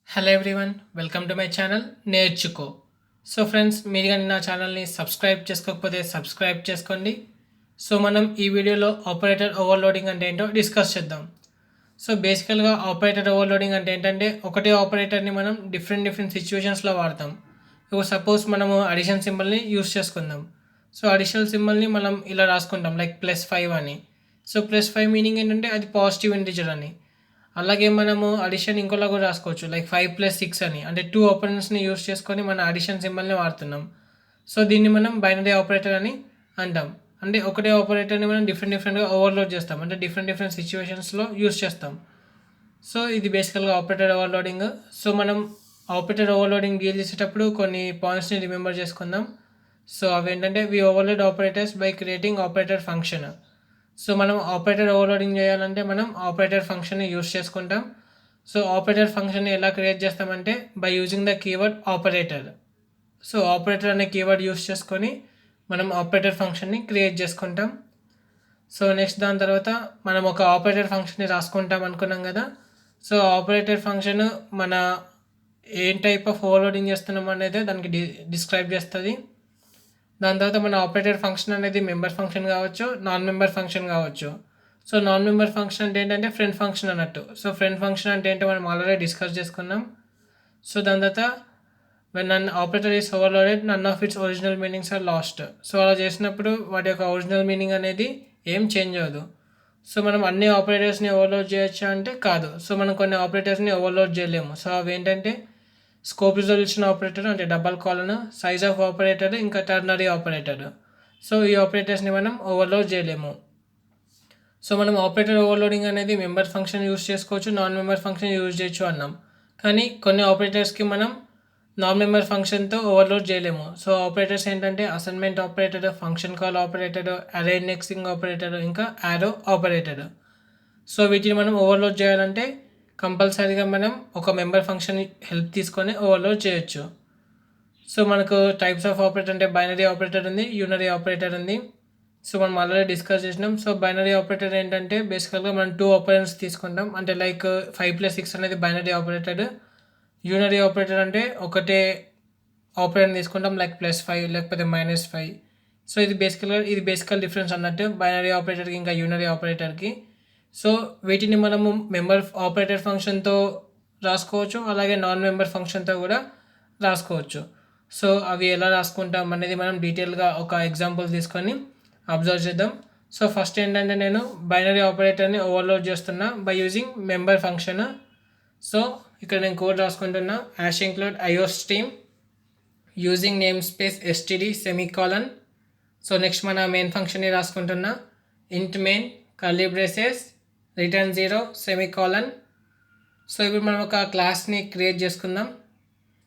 Hello everyone, welcome to my channel నేర్చుకో. So friends, మీరు కానీ నా ఛానల్ని సబ్స్క్రైబ్ చేసుకోకపోతే సబ్స్క్రైబ్ చేసుకోండి. సో మనం ఈ వీడియోలో ఆపరేటర్ ఓవర్లోడింగ్ అంటే ఏంటో డిస్కస్ చేద్దాం. సో బేసికల్గా ఆపరేటర్ ఓవర్లోడింగ్ అంటే ఏంటంటే ఒకటే ఆపరేటర్ని మనం డిఫరెంట్ సిచ్యువేషన్స్లో వాడతాం. ఇప్పుడు సపోజ్ మనము అడిషన్ సింబల్ని యూస్ చేసుకుందాం. సో అడిషనల్ సింబల్ని మనం ఇలా రాసుకుంటాం లైక్ +5 అని. సో +5 మీనింగ్ ఏంటంటే అది పాజిటివ్ ఇంటిజర్ అని. అలాగే మనము అడిషన్ ఇంకోలా కూడా రాసుకోవచ్చు లైక్ 5+6 అని. అంటే 2 ఆపరెంట్స్ని యూస్ చేసుకొని మన అడిషన్ సింబల్ని వాడుతున్నాం. సో దీన్ని మనం బైనరీ ఆపరేటర్ అని అంటాం. అంటే ఒకటే ఆపరేటర్ని మనం డిఫరెంట్గా ఓవర్లోడ్ చేస్తాం, అంటే డిఫరెంట్ సిచ్యువేషన్స్లో యూస్ చేస్తాం. సో ఇది బేసికల్గా ఆపరేటర్ ఓవర్లోడింగ్. సో మనం ఆపరేటర్ ఓవర్లోడింగ్ డీల్ చేసేటప్పుడు కొన్ని పాయింట్స్ని రిమెంబర్ చేసుకుందాం. సో అవి ఏంటంటే we overload operators by creating operator function. So మనం ఆపరేటర్ ఓవర్లోడింగ్ చేయాలంటే మనం ఆపరేటర్ ఫంక్షన్ని యూస్ చేసుకుంటాం. సో ఆపరేటర్ ఫంక్షన్ని ఎలా క్రియేట్ చేస్తామంటే by using the keyword operator. So operator అనే కీవర్డ్ యూస్ చేసుకొని మనం ఆపరేటర్ ఫంక్షన్ని క్రియేట్ చేసుకుంటాం. సో నెక్స్ట్ దాని తర్వాత మనం ఒక ఆపరేటర్ ఫంక్షన్ని రాసుకుంటాం అనుకున్నాం కదా. సో ఆపరేటర్ ఫంక్షన్ మన ఏం టైప్ ఆఫ్ ఓవర్లోడింగ్ చేస్తున్నాం అనేది దానికి డిస్క్రైబ్ చేస్తుంది. దాని తర్వాత మన ఆపరేటర్ ఫంక్షన్ అనేది మెంబర్ ఫంక్షన్ కావచ్చు, నాన్ మెంబర్ ఫంక్షన్ కావచ్చు. సో నాన్ మెంబర్ ఫంక్షన్ అంటే ఏంటంటే ఫ్రెండ్ ఫంక్షన్ అన్నట్టు. సో ఫ్రెండ్ ఫంక్షన్ అంటే ఏంటో మనం ఆల్రెడీ డిస్కస్ చేసుకున్నాం. సో దాని తర్వాత when an operator is overloaded none of its original meanings are lost. So అలా చేసినప్పుడు వాటి యొక్క ఒరిజినల్ మీనింగ్ అనేది ఏం చేంజ్ అవ్వదు. సో మనం అన్ని ఆపరేటర్స్ని ఓవర్లోడ్ చేయొచ్చా అంటే కాదు. సో మనం కొన్ని ఆపరేటర్స్ని ఓవర్లోడ్ చేయలేము. సో అవి ఏంటంటే స్కోప్ రిజల్యూషన్ ఆపరేటర్ అంటే double colon, size of operator, ఇంకా టర్నరీ ఆపరేటర్. సో ఈ ఆపరేటర్స్ని మనం ఓవర్లోడ్ చేయలేము. సో మనం ఆపరేటర్ ఓవర్లోడింగ్ అనేది మెంబర్ ఫంక్షన్ యూజ్ చేసుకోవచ్చు, నాన్ మెంబర్ ఫంక్షన్ యూజ్ చేయొచ్చు అన్నాం. కానీ కొన్ని ఆపరేటర్స్కి మనం నాన్ మెంబర్ ఫంక్షన్తో ఓవర్లోడ్ చేయలేము. సో ఆపరేటర్స్ ఏంటంటే assignment operator, function call operator, అరే ఇండెక్సింగ్ ఆపరేటర్, ఇంకా యారో ఆపరేటర్. సో వీటిని మనం ఓవర్లోడ్ చేయాలంటే కంపల్సరీగా మనం ఒక మెంబర్ ఫంక్షన్ హెల్ప్ తీసుకొని ఓవర్లోడ్ చేయొచ్చు. సో మనకు టైప్స్ ఆఫ్ ఆపరేటర్ అంటే బైనరీ ఆపరేటర్ ఉంది, యూనరీ ఆపరేటర్ ఉంది. సో మనం ఆల్రెడీ డిస్కస్ చేసినాం. సో బైనరీ ఆపరేటర్ ఏంటంటే బేసికల్గా మనం 2 ఆపరెంట్స్ తీసుకుంటాం. అంటే లైక్ 5+6 అనేది బైనరీ ఆపరేటర్. యూనరీ ఆపరేటర్ అంటే ఒకటే ఆపరేటర్ తీసుకుంటాం లైక్ +5 లేకపోతే -5. సో ఇది బేసికల్ డిఫరెన్స్ అన్నట్టు బైనరీ ఆపరేటర్కి ఇంకా యూనరీ ఆపరేటర్కి. సో వీటిని మనము మెంబర్ ఆపరేటర్ ఫంక్షన్తో రాసుకోవచ్చు, అలాగే నాన్ మెంబర్ ఫంక్షన్తో కూడా రాసుకోవచ్చు. సో అవి ఎలా రాసుకుంటాం అనేది మనం డీటెయిల్గా ఒక ఎగ్జాంపుల్ తీసుకొని అబ్జర్వ్ చేద్దాం. సో ఫస్ట్ ఏంటంటే నేను బైనరీ ఆపరేటర్ని ఓవర్లోడ్ చేస్తున్నా by using member function. So ఇక్కడ నేను కోడ్ రాసుకుంటున్నా hash include IOStream using name space std semicolon. So next మన మెయిన్ ఫంక్షన్ని రాసుకుంటున్నా int main curly braces return 0 semicolon. So ఇప్పుడు మనం ఒక క్లాస్ని క్రియేట్ చేసుకుందాం.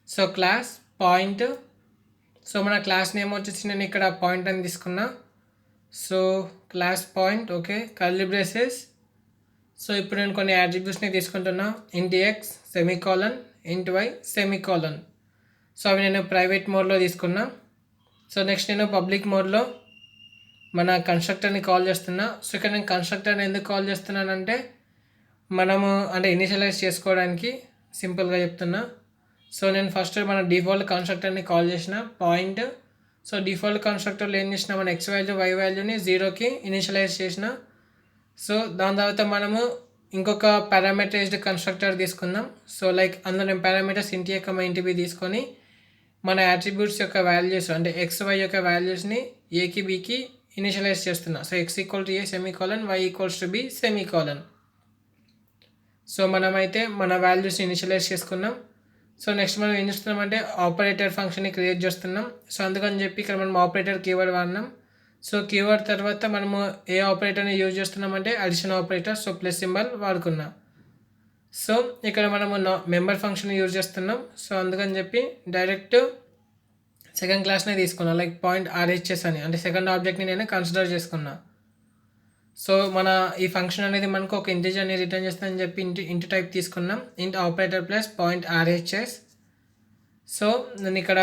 So class point. సో మన క్లాస్ నేమ్ వచ్చేసి నేను ఇక్కడ పాయింట్ అని తీసుకున్నా. So class point, okay, curly braces. So ఇప్పుడు నేను కొన్ని యాట్రిబ్యూట్స్ని తీసుకుంటున్నా int X semicolon, int y semicolon. So అవి నేను ప్రైవేట్ మోడ్లో తీసుకున్నా. సో నెక్స్ట్ నేను పబ్లిక్ మోడ్లో మన కన్స్ట్రక్టర్ని కాల్ చేస్తున్నా. సో ఇక్కడ నేను కన్స్ట్రక్టర్ని ఎందుకు కాల్ చేస్తున్నానంటే మనము అంటే ఇనిషియలైజ్ చేసుకోవడానికి సింపుల్గా చెప్తున్నా. సో నేను ఫస్ట్ మన డిఫాల్ట్ కన్స్ట్రక్టర్ని కాల్ చేసిన పాయింట్. సో డిఫాల్ట్ కన్స్ట్రక్టర్లో ఏం చేసిన మన x వాల్యూ y వాల్యూని 0కి ఇనిషియలైజ్ చేసిన. సో దాని తర్వాత మనము ఇంకొక పారామీటరైజ్డ్ కన్స్ట్రక్టర్ తీసుకుందాం. సో లైక్ అందులో నేను పారామీటర్స్ ఇంటి యొక్క ఇంటి బి తీసుకొని మన యాట్రిబ్యూట్స్ యొక్క వాల్యూస్ అంటే x y యొక్క వాల్యూస్ని ఏకి బికి ఇనిషియలైజ్ చేస్తున్నా. So x = a semicolon, y = b semicolon. So మనమైతే మన వాల్యూస్ని ఇనిషియలైజ్ చేసుకున్నాం. సో నెక్స్ట్ మనం ఏం చేస్తున్నామంటే ఆపరేటర్ ఫంక్షన్ని క్రియేట్ చేస్తున్నాం. సో అందుకని చెప్పి ఇక్కడ మనం ఆపరేటర్ కీవర్డ్ వాడినాం. సో కీవర్డ్ తర్వాత మనము ఏ ఆపరేటర్ని యూజ్ చేస్తున్నామంటే addition operator. So plus symbol వాడుకున్నాం. సో ఇక్కడ మనము మెంబర్ ఫంక్షన్ యూజ్ చేస్తున్నాం. సో అందుకని చెప్పి డైరెక్ట్ సెకండ్ క్లాస్నే తీసుకున్నాం లైక్ పాయింట్ RHS అని, అంటే సెకండ్ ఆబ్జెక్ట్ని నేను కన్సిడర్ చేసుకున్నా. సో మన ఈ ఫంక్షన్ అనేది మనకు ఒక ఇంటిజర్ని రిటర్న్ చేస్తుందని చెప్పి ఇంటి టైప్ తీసుకున్నాం ఇంట్ operator plus point RHS. So నేను ఇక్కడ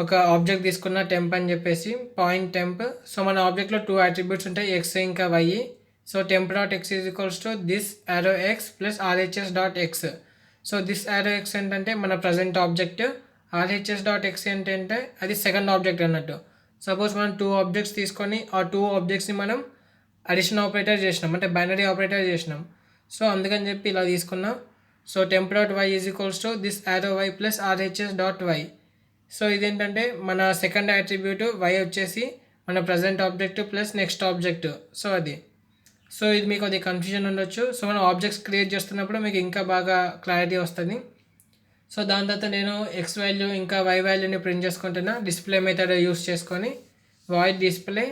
ఒక ఆబ్జెక్ట్ తీసుకున్న టెంప్ అని చెప్పేసి పాయింట్ టెంప్. సో మన ఆబ్జెక్ట్లో 2 అట్రిబ్యూట్స్ ఉంటాయి x ఇంకా y. So temp.x is equals to this arrow x plus RHS.x. So this arrow X ఏంటంటే మన present object, RHS dot X ఏంటంటే అది సెకండ్ ఆబ్జెక్ట్ అన్నట్టు. సపోజ్ మనం 2 ఆబ్జెక్ట్స్ తీసుకొని ఆ 2 ఆబ్జెక్ట్స్ని మనం అడిషన్ ఆపరేటర్ చేసినాం, అంటే బైనరీ ఆపరేటర్ చేసినాం. సో అందుకని చెప్పి ఇలా తీసుకున్నాం. So temp dot y is equals to this arrow y plus RHS dot y. So ఇదేంటంటే మన సెకండ్ అట్రిబ్యూట్ వై వచ్చేసి మన present object plus next object. So అది. సో ఇది మీకు అది కన్ఫ్యూజన్ ఉండొచ్చు. సో మనం ఆబ్జెక్ట్స్ క్రియేట్ చేస్తున్నప్పుడు మీకు ఇంకా బాగా క్లారిటీ వస్తుంది. సో దాని తర్వాత నేను ఎక్స్ వాల్యూ ఇంకా వై వాల్యూని ప్రింట్ చేసుకుంటున్నా డిస్ప్లే మెథడ్ యూస్ చేసుకొని. Void display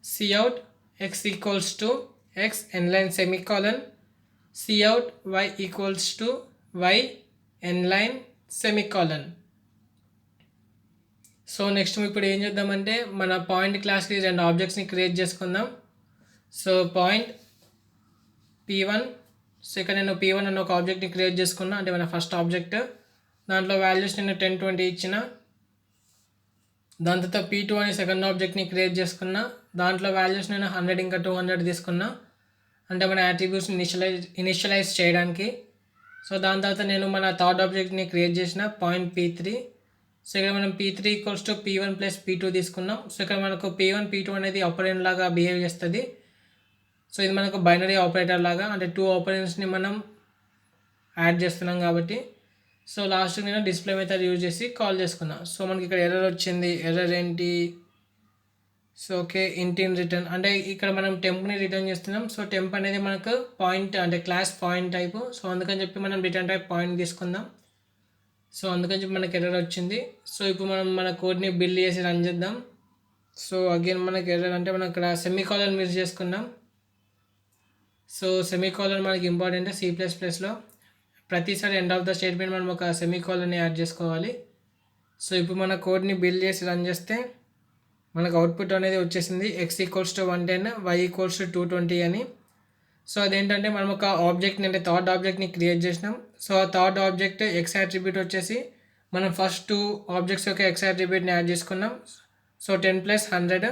cout x equals to x ఎన్లైన్ semicolon, cout y equals to y ఎన్లైన్ సెమీకాలన్. సో నెక్స్ట్ ఇప్పుడు ఏం చేద్దామంటే మన పాయింట్ క్లాస్కి 2 ఆబ్జెక్ట్స్ని క్రియేట్ చేసుకుందాం. So point P1. సో ఇక్కడ నేను P1 అన్న ఒక ఆబ్జెక్ట్ని క్రియేట్ చేసుకున్నా, అంటే మన ఫస్ట్ ఆబ్జెక్ట్. దాంట్లో వాల్యూస్ నేను 10, 20 ఇచ్చిన. దాని తర్వాత P2 అనే సెకండ్ ఆబ్జెక్ట్ని క్రియేట్ చేసుకున్నా, దాంట్లో వాల్యూస్ నేను 100 ఇంకా 200 తీసుకున్నా, అంటే మన యాట్రిబ్యూట్స్ని ఇనిషియలైజ్ చేయడానికి. సో దాని తర్వాత నేను మన థర్డ్ ఆబ్జెక్ట్ని క్రియేట్ చేసిన పాయింట్ P3. సో ఇక్కడ మనం P3 equals to P1 plus P2 తీసుకున్నాం. సో ఇక్కడ మనకు P1, P2 అనేది ఆపరెంట్ లాగా బిహేవ్ చేస్తుంది. సో ఇది మనకు బైనరీ ఆపరేటర్ లాగా, అంటే 2 ఆపరెంట్స్ని మనం యాడ్ చేస్తున్నాం కాబట్టి. సో లాస్ట్కి నేను డిస్ప్లే మెథడ్ యూజ్ చేసి కాల్ చేసుకున్నా. సో మనకి ఇక్కడ ఎర్రర్ వచ్చింది. ఎర్రర్ ఏంటి? సో ఓకే, ఇంటిన్ రిటర్న్, అంటే ఇక్కడ మనం టెంప్ని రిటర్న్ చేస్తున్నాం. సో టెంప్ అనేది మనకు పాయింట్, అంటే క్లాస్ పాయింట్ టైపు. సో అందుకని చెప్పి మనం రిటర్న్ టైప్ పాయింట్ తీసుకుందాం. సో అందుకని చెప్పి మనకి ఎర్రర్ వచ్చింది. సో ఇప్పుడు మనం మన కోడ్ని బిల్డ్ చేసి రన్ చేద్దాం. సో అగైన్ మనకి ఎర్రర్, అంటే మనం ఇక్కడ సెమీకాలన్ మిస్ చేసుకున్నాం. సో సెమీకాలన్ మనకి ఇంపార్టెంట్. C++లో ప్రతిసారి ఎండ్ ఆఫ్ ద స్టేట్మెంట్ మనం ఒక సెమీకాలన్ని యాడ్ చేసుకోవాలి. సో ఇప్పుడు మన కోడ్ని బిల్డ్ చేసి రన్ చేస్తే మనకు అవుట్పుట్ అనేది వచ్చేసింది X equals to 110, why equals to 220 అని. సో అదేంటంటే మనం ఒక ఆబ్జెక్ట్ని, అంటే థర్డ్ ఆబ్జెక్ట్ని క్రియేట్ చేసినాం. సో ఆ థర్డ్ ఆబ్జెక్ట్ ఎక్స్ అట్రిబ్యూట్ వచ్చేసి మనం ఫస్ట్ 2 ఆబ్జెక్ట్స్ యొక్క ఎక్స్ అట్రిబ్యూట్ని యాడ్ చేసుకున్నాం. సో 10 + 100,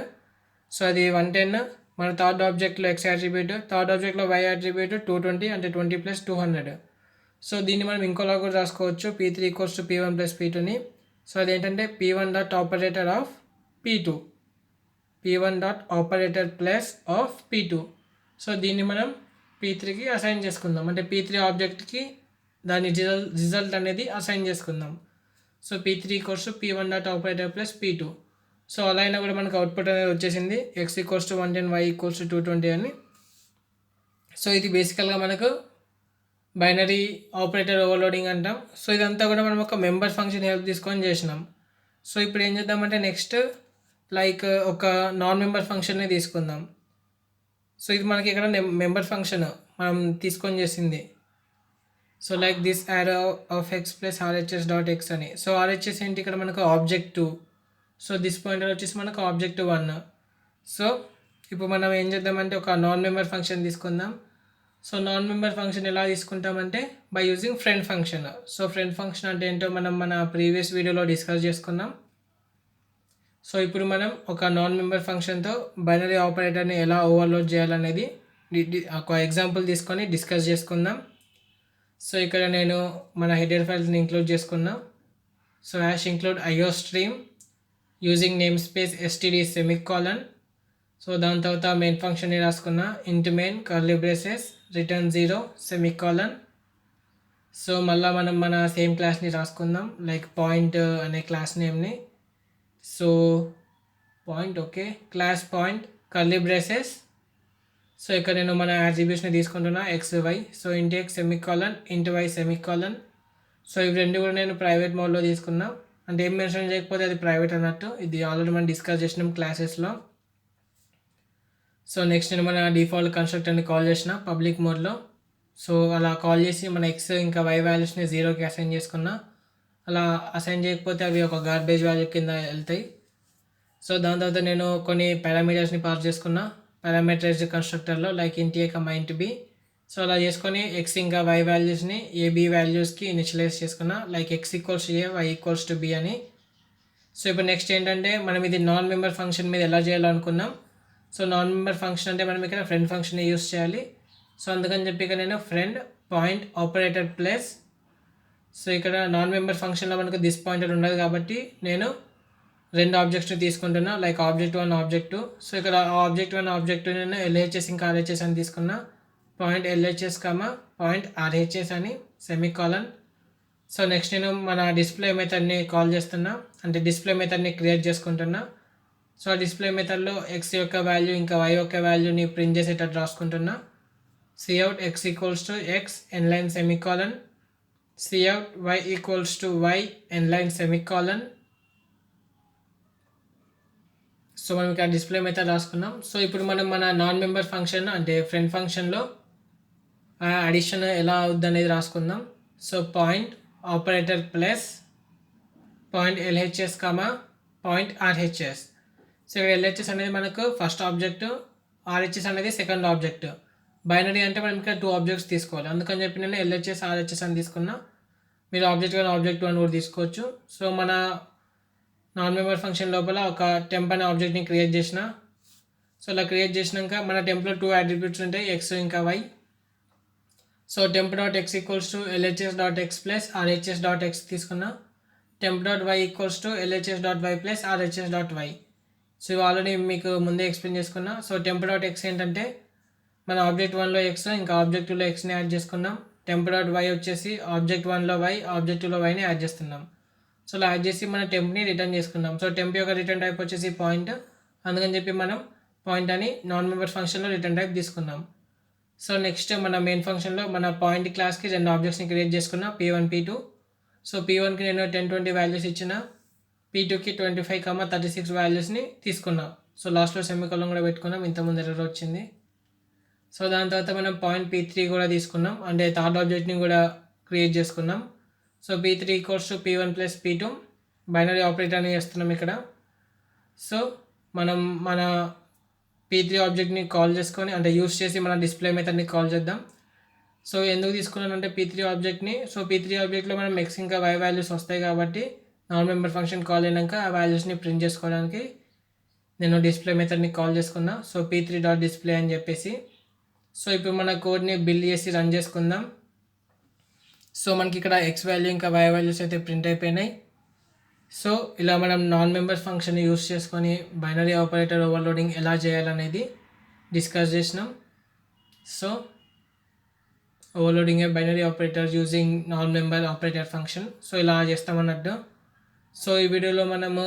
సో అది 110. మన థర్డ్ ఆబ్జెక్ట్లో ఎక్స్ అట్రిబ్యూట్, థర్డ్ ఆబ్జెక్ట్లో వై అట్రిబ్యూట్ 220, అంటే 20 + 200. సో దీన్ని మనం ఇంకోలా కూడా రాసుకోవచ్చు, P3 equals to P1 plus P2ని. సో అదేంటంటే P1 dot operator of P2, P1 dot operator plus of P2. సో దీన్ని మనం P3కి అసైన్ చేసుకుందాం, అంటే P3 ఆబ్జెక్ట్కి దాని రిజల్ట్ అనేది అసైన్ చేసుకుందాం. So P3 equals to P1 dot operator plus P2. So అలా అయినా కూడా మనకు అవుట్పుట్ అనేది వచ్చేసింది X equals to 110, why equals to 220 అని. సో ఇది బేసికల్గా మనకు బైనరీ ఆపరేటర్ ఓవర్లోడింగ్ అంటాం. సో ఇదంతా కూడా మనం ఒక మెంబర్ ఫంక్షన్ హెల్ప్ తీసుకొని చేసినాం. సో ఇప్పుడు ఏం చేద్దామంటే నెక్స్ట్ లైక్ ఒక నాన్ మెంబర్ ఫంక్షన్ని తీసుకుందాం. సో ఇది మనకి ఇక్కడ మెంబర్ ఫంక్షన్ మనం తీసుకొని చేసింది. So like this arrow of X plus RHS dot X అని. సో ఆర్హెచ్ఎస్ ఏంటి? ఇక్కడ మనకు ఆబ్జెక్ట్ 2. సో దిస్ పాయింటర్ వచ్చేసి మనకు ఆబ్జెక్ట్ 1. సో ఇప్పుడు మనం ఏం చేద్దామంటే ఒక నాన్ మెంబర్ ఫంక్షన్ తీసుకుందాం. సో నాన్ మెంబర్ ఫంక్షన్ ఎలా తీసుకుంటామంటే by using friend function. So friend function అంటే ఏంటో మనం మన ప్రీవియస్ వీడియోలో డిస్కస్ చేసుకున్నాం. సో ఇప్పుడు మనం ఒక నాన్ మెంబర్ ఫంక్షన్తో బైనరీ ఆపరేటర్ని ఎలా ఓవర్లోడ్ చేయాలనేది ఒక ఎగ్జాంపుల్ తీసుకొని డిస్కస్ చేసుకుందాం. సో ఇక్కడ నేను మన హెడర్ ఫైల్స్ని ఇంక్లూడ్ చేసుకున్నా. So hash include IO stream using name space std semicolon. So దాని తర్వాత మెయిన్ ఫంక్షన్ని రాసుకున్నా, int main curly braces return 0 semicolon. So మళ్ళీ మనం మన సేమ్ క్లాస్ని రాసుకుందాం, లైక్ పాయింట్ అనే క్లాస్ నేమ్ని. So point, okay, class point curly braces. So ఇక్కడ నేను మన అట్రిబ్యూట్స్ని తీసుకుంటున్నా x y. So int X semicolon, int y semicolon. So ఇవి రెండు కూడా నేను ప్రైవేట్ మోడ్లో తీసుకున్నా, అంటే ఏం మెన్షన్ చేయకపోతే అది ప్రైవేట్ అన్నట్టు. ఇది ఆల్రెడీ మనం డిస్కస్ చేసినాం క్లాసెస్లో. సో నెక్స్ట్ నేను మన డిఫాల్ట్ కన్స్ట్రక్టర్ని కాల్ చేసిన పబ్లిక్ మోడ్లో. సో అలా కాల్ చేసి మన ఎక్స్ ఇంకా వై వాల్యూస్ని 0కి అసైన్ చేసుకున్నా. అలా అసైన్ చేయకపోతే అవి ఒక గార్బేజ్ వాల్యూ కింద వెళ్తాయి. సో దాని తర్వాత నేను కొన్ని పారామీటర్స్ని పాస్ చేసుకున్నా పారామీటరైజ్డ్ కన్స్ట్రక్టర్లో, లైక్ ఇంట్ ఏ కమా ఇంట్ బి. సో అలా చేసుకొని ఎక్స్ ఇంకా వై వాల్యూస్ని ఏబి వాల్యూస్కి ఇనిషియలైజ్ చేసుకున్నా, like x equals a, y equals to b అని. సో ఇప్పుడు నెక్స్ట్ ఏంటంటే మనం ఇది నాన్ మెంబర్ ఫంక్షన్ మీద ఎలా చేయాలనుకున్నాం. సో నాన్ మెంబర్ ఫంక్షన్ అంటే మనం ఇక్కడ ఫ్రెండ్ ఫంక్షన్ యూస్ చేయాలి. సో అందుకని చెప్పి ఇక్కడ నేను friend point operator plus so ఇక్కడ నాన్ మెంబర్ ఫంక్షన్లో మనకు దిస్ పాయింటర్ ఉండదు కాబట్టి నేను 2 ఆబ్జెక్ట్స్ని తీసుకుంటున్నా, లైక్ ఆబ్జెక్ట్ 1 ఆబ్జెక్ట్ 2. సో ఇక్కడ ఆబ్జెక్ట్ 1 ఆబ్జెక్ట్ 2 నేను ఎల్హెచ్ఎస్ ఇంకా ఆర్హెచ్ఎస్ అని తీసుకున్నా. పాయింట్ ఎల్హెచ్ఎస్ పాయింట్ ఆర్హెచ్ఎస్ అని సెమీకాలన్. సో నెక్స్ట్ నేను మన డిస్ప్లే మెథడ్ని కాల్ చేస్తున్నా, అంటే డిస్ప్లే మెథడ్ని క్రియేట్ చేసుకుంటున్నా. సో ఆ డిస్ప్లే మెథడ్లో ఎక్స్ యొక్క వాల్యూ ఇంకా వై యొక్క వాల్యూని ప్రింట్ చేసేటట్టు రాసుకుంటున్నా. cout x equals to x ఎన్లైన్ semicolon, cout y equals to y ఎన్లైన్ సెమీకాలన్. సో మనం ఇక్కడ డిస్ప్లే మెథడ్ రాసుకున్నాం. సో ఇప్పుడు మనం మన నాన్ మెంబర్ ఫంక్షన్ అంటే ఫ్రెండ్ ఫంక్షన్లో అడిషన్ ఎలా అవుద్ది అనేది రాసుకుందాం. So point operator plus point LHS point RHS. So ఇక్కడ ఎల్హెచ్ఎస్ అనేది మనకు ఫస్ట్ ఆబ్జెక్ట్, ఆర్హెచ్ఎస్ అనేది సెకండ్ ఆబ్జెక్ట్. బైనరీ అంటే మనం ఇక్కడ 2 ఆబ్జెక్ట్స్ తీసుకోవాలి, అందుకని చెప్పి నేను ఎల్హెచ్ఎస్ ఆర్హెచ్ఎస్ అని తీసుకున్నా. మీరు ఆబ్జెక్ట్ 1 కూడా తీసుకోవచ్చు. సో మన నాన్ మెంబర్ ఫంక్షన్ లోపల ఒక టెంప్ అనే ఆబ్జెక్ట్ని క్రియేట్ చేసిన. సో అలా క్రియేట్ చేసినాక మన టెంప్లో 2 అట్రిబ్యూట్స్ ఉంటాయి, ఎక్స్ ఇంకా y. So temp dot x equals to LHS dot x plus RHS dot x తీసుకున్నా. Temp dot y equals to LHS dot y plus RHS dot y. So ఇవి already మీకు ముందే explain చేసుకున్నా. So temp dot X ఏంటంటే మన object 1లో X ఇంకా object 2లో ఎక్స్ని add చేసుకున్నాం. టెంప్ డాట్ వై వచ్చేసి ఆబ్జెక్ట్ 1లో వై, ఆబ్జెక్ట్ 2లో వైని యాడ్ చేస్తున్నాం. సో అలా యాడ్ చేసి మన టెంప్ని రిటర్న్ చేసుకున్నాం. సో టెంప్ యొక్క రిటర్న్ టైప్ వచ్చేసి పాయింట్, అందుకని చెప్పి మనం పాయింట్ అని నాన్ మెంబర్ ఫంక్షన్లో రిటర్న్ టైప్ తీసుకున్నాం. సో నెక్స్ట్ మన మెయిన్ ఫంక్షన్లో మన పాయింట్ క్లాస్కి 2 ఆబ్జెక్ట్స్ని క్రియేట్ చేసుకున్నా, p1 p2. సో p1కి నేను 10 20 వాల్యూస్ ఇచ్చిన, p2కి 25 36 వాల్యూస్ని తీసుకున్నా. సో లాస్ట్లో సెమీకోలన్ కూడా పెట్టుకున్నాం, ఇంతకుముందు ఎర్రర్ వచ్చింది. సో దాని తర్వాత మనం పాయింట్ p3 కూడా తీసుకున్నాం, అంటే థర్డ్ ఆబ్జెక్ట్ని కూడా క్రియేట్ చేసుకున్నాం. So p3 equals to p1 plus p2 binary ఆపరేటర్ని చేస్తున్నాం ఇక్కడ. సో మనం మన p3 ఆబ్జెక్ట్ని కాల్ చేసుకొని అంటే యూస్ చేసి మన డిస్ప్లే మెథడ్ని కాల్ చేద్దాం. సో ఎందుకు తీసుకున్నానంటే p3 ఆబ్జెక్ట్ని, సో p3 ఆబ్జెక్ట్లో మనం ఎక్స్ ఇంకా వై వాల్యూస్ వస్తాయి కాబట్టి నాన్ మెంబర్ ఫంక్షన్ కాల్ అయినాక ఆ వాల్యూస్ని ప్రింట్ చేసుకోవడానికి నేను డిస్ప్లే మెథడ్ని కాల్ చేసుకున్నా. సో p3 డాట్ డిస్ప్లే అని చెప్పేసి. సో ఇప్పుడు మన కోడ్ని బిల్డ్ చేసి రన్ చేసుకుందాం. సో మనకి ఇక్కడ ఎక్స్ వాల్యూ ఇంకా వై వాల్యూస్ అయితే ప్రింట్ అయిపోయినాయి. సో ఇలా మనం నాన్ మెంబర్ ఫంక్షన్ యూస్ చేసుకొని బైనరీ ఆపరేటర్ ఓవర్లోడింగ్ ఎలా చేయాలనేది డిస్కస్ చేసినాం. సో ఓవర్లోడింగ్ ఏ binary operator using non member operator function. So ఇలా చేస్తామన్నట్టు. సో ఈ వీడియోలో మనము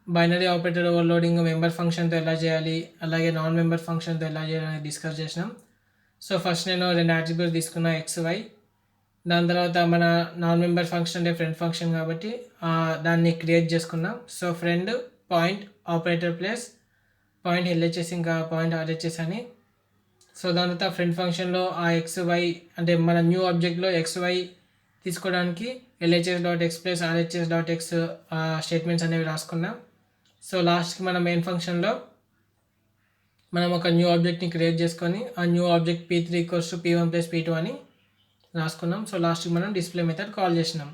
బైనరీ ఆపరేటర్ ఓవర్లోడింగ్ మెంబర్ ఫంక్షన్తో ఎలా చేయాలి, అలాగే నాన్ మెంబర్ ఫంక్షన్తో ఎలా చేయాలని డిస్కస్ చేసినాం. సో ఫస్ట్ నేను 2 అట్రిబ్యూట్స్ తీసుకున్నా, ఎక్స్ వై. దాని తర్వాత మన నాన్ మెంబర్ ఫంక్షన్ అంటే ఫ్రెండ్ ఫంక్షన్ కాబట్టి దాన్ని క్రియేట్ చేసుకున్నాం. So friend point operator plus point LHS ఇంకా పాయింట్ ఆర్హెచ్ఎస్ అని. సో దాని తర్వాత ఫ్రెండ్ ఫంక్షన్లో ఆ ఎక్స్ వై అంటే మన న్యూ ఆబ్జెక్ట్లో ఎక్స్ వై తీసుకోవడానికి LHS dot x plus RHS dot X statements అనేవి రాసుకున్నాం. సో లాస్ట్కి మన మెయిన్ ఫంక్షన్లో మనం ఒక న్యూ ఆబ్జెక్ట్ని క్రియేట్ చేసుకొని ఆ new object p3 equals to p1 plus p2 అని రాసుకున్నాం. సో లాస్ట్కి మనం డిస్ప్లే మెథడ్ కాల్ చేసినాం.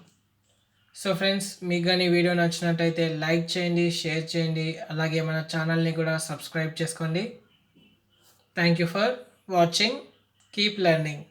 సో ఫ్రెండ్స్, మీకు కానీ వీడియో నచ్చినట్టయితే లైక్ చేయండి, షేర్ చేయండి, అలాగే మన ఛానల్ని కూడా సబ్స్క్రైబ్ చేసుకోండి. Thank you for watching. Keep learning.